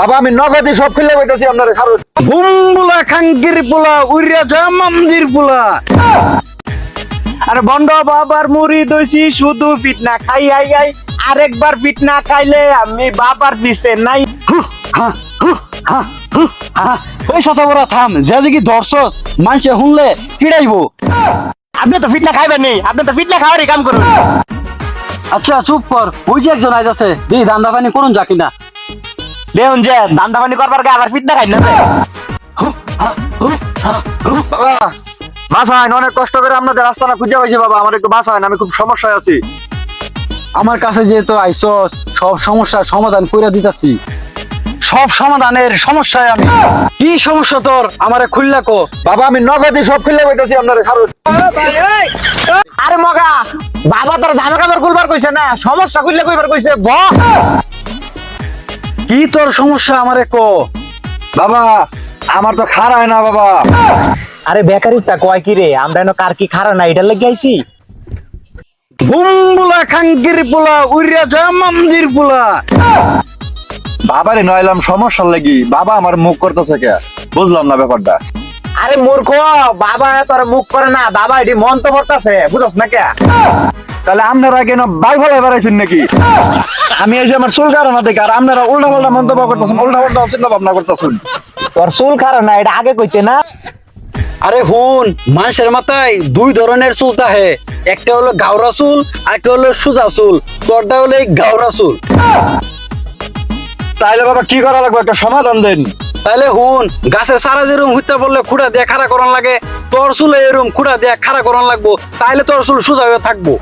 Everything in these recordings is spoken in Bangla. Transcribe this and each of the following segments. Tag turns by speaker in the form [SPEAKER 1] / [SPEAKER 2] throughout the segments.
[SPEAKER 1] বাবা আমি নগদে সব খুলে বইতাছি আপনার খারুন।
[SPEAKER 2] বুমবুলা খাঙ্কির পোলা উইরা যা মন্দির পোলা। আরে বন্ড বাবার মুড়ি দইছি শুধু পিট না খাই আই আই, আরেকবার পিট না খাইলে আমি বাবার পিছে নাই। ওই সাথে বড় থাম, যে যে কি দর্শক মানুষে শুনলে ফিরাইবো। আপনি তো ফিটনা খাইবেন নেই, আপনি তো ফিটনা খাওয়ারই কাম করুন। আচ্ছা চুপ কর, ওই যে একজন আইতাছে, দিই দান্দা পানি করুন যা কিনা। দেউন যে দান্দা পানি করবার গে আবার ফিটনা খাই না।
[SPEAKER 1] বাবা বাসায় অনেক কষ্ট করে আপনাদের রাস্তাটা খুঁজে পাইছি বাবা, আমার একটু বাসায় আমি খুব সমস্যায় আছি।
[SPEAKER 2] আমার কাছে যেহেতু আইসস, সব সমস্যার সমাধান করে দিতাছি। সব সমাধানের সমস্যায় আমি। কি সমস্যা তোর আমারে খুললা কো।
[SPEAKER 1] বাবা আমি নগদে সব খুলে বইতাছি আপনার খারুন।
[SPEAKER 3] আরে মগা, বাবা তোর জামা কাপড় খুলবার কইছে না, সমস্যা খুললে কইবার কইছে ব।
[SPEAKER 2] কি তোর সমস্যা আমারে কো।
[SPEAKER 1] বাবা আমার তো খারায় না বাবা।
[SPEAKER 3] আরে বেকারিস্তা কয় কি রে, আমরা এনো কার কি খারা না এটার লাগি আইছি।
[SPEAKER 2] বুমবুলা খাঙ্কির পোলা উইরা যা মন্দির পোলা।
[SPEAKER 1] বাবারে নইলাম সমস্যার লাগি, বাবা আমার মুখ করতেছে কে বুঝলাম না ব্যাপারটা।
[SPEAKER 3] আরে মূর্খ, বাবা তোর মুখ করে না, বাবা এটি মন তো করতেছে, বুঝছ না কে।
[SPEAKER 1] তাহলে আপনারা কেন বাই ভালো বেড়াইছেন নাকি? আমি এই যে আমার চুল কারণা দেখে আর আপনারা উল্টা পাল্টা মন্তব্য করতেছেন, উল্টা পাল্টা চিন্তা ভাবনা করতেছেন।
[SPEAKER 3] তোর চুল খারা না এটা আগে কইতে না।
[SPEAKER 2] আরে হুন, মানুষের মাথায় দুই ধরনের চুল থাকে, একটা হলো গাওরা চুল আর একটা হলো সুজা চুল। তোরটা হলো এই গাওরা চুল।
[SPEAKER 1] তাইলে বাবা কি করা লাগবে একটা সমাধান দেন।
[SPEAKER 2] তাইলে হুন, গাছের সারা যেরকম হইতে বললে খুঁড়া দিয়ে খাড়া করান লাগে, তোর চুলে এরকম খুঁড়া দিয়ে খাড়া করান লাগবো, তাইলে তোর চুল সোজা হয়ে থাকবো।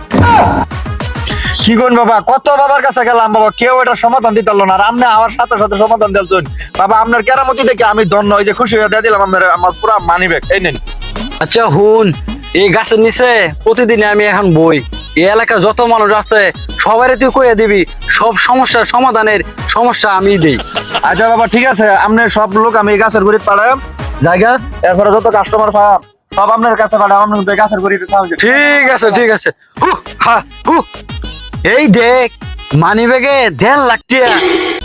[SPEAKER 1] কি কোন বাবা, কত বাবার কাছে গেলাম বাবা, কেউ এটা সমাধান দিতে পারলো না, আর আপনি আমার সাথে সাথে সমাধান দিয়েছেন বাবা। আপনার কেরামতি দেখে আমি ধন্য, এই যে খুশি হয়ে দিয়ে দিলাম আপনার আমার পুরো মানি ব্যাগ, এই নেন।
[SPEAKER 2] আচ্ছা হুন, এই গাছের নিচে প্রতিদিন আমি এখন বই, এই এলাকায় যত মানুষ আছে সবাই তুই কইয়া দিবি, সব সমস্যার সমাধানের সমস্যা আমি দেই।
[SPEAKER 1] আচ্ছা বাবা ঠিক আছে, আপনার সব লোক আমি এই গাছের গুড়িতে পাঠাম জায়গা, এরপরে যত কাস্টমার পাম সব আপনার কাছে পাঠাম, আপনার গাছের গুড়িতে।
[SPEAKER 2] ঠিক আছে ঠিক আছে। এই দেখ মানি ব্যাগে 1.5 লাখ টাকা,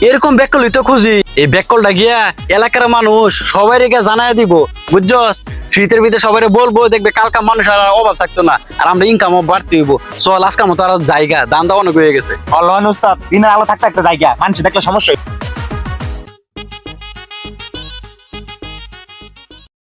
[SPEAKER 2] এরকম ব্যাকল তো খুঁজি। এই ব্যাকলটা গিয়া এলাকার মানুষ সবাই রেখে জানাই দিব, বুঝছস। শীতের ভিতরে সবাই বলবো, দেখবে কালকা মানুষ আর অভাব থাকতো না, আর আমরা ইনকামও বাড়তে হইব। চল আজকার মতো আর জায়গা দাম দাম অনেক হয়ে গেছে।
[SPEAKER 3] অলওয়ান উস্তাদ দিনের আলো থাকতে একটা জায়গা মানুষ দেখলে সমস্যা।